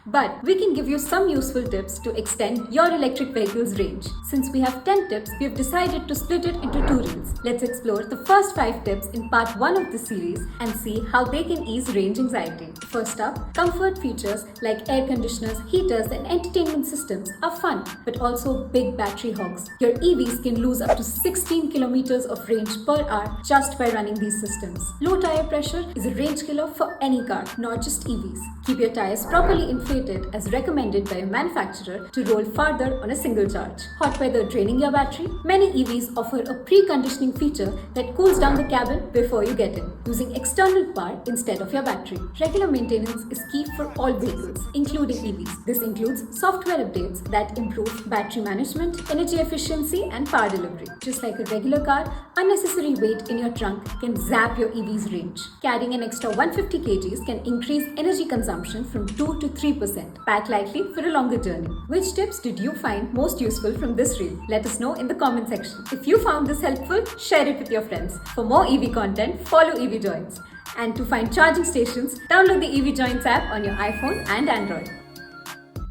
But we can give you some useful tips to extend your electric vehicle's range. Since we have 10 tips, we have decided to split it into 2 reels. Let's explore the first 5 tips in part 1 of this series and see how they can ease range anxiety. First up, comfort features like air conditioners, heaters, and entertainment systems are fun, but also big battery hogs. Your EVs can lose up to 16 kilometers of range per hour just by running these systems. Low tire pressure is a range killer for any car, not just EVs. Keep your tires properly inflated as recommended by a manufacturer to roll farther on a single charge. Hot weather draining your battery? Many EVs offer a preconditioning feature that cools down the cabin before you get in, using external power instead of your battery. Regular maintenance is key for all vehicles, including EVs. This includes software updates that improve battery management, energy efficiency, and power delivery. Just like a regular car, unnecessary weight in your trunk can zap your EV's range. Carrying an extra 150 kgs can increase energy consumption from 2 to 3%. Pack lightly for a longer journey. Which tips did you find most useful from this reel? Let us know in the comment section. If you found this helpful, share it with your friends. For more EV content, follow EVJoints. And to find charging stations, download the EVJoints app on your iPhone and Android.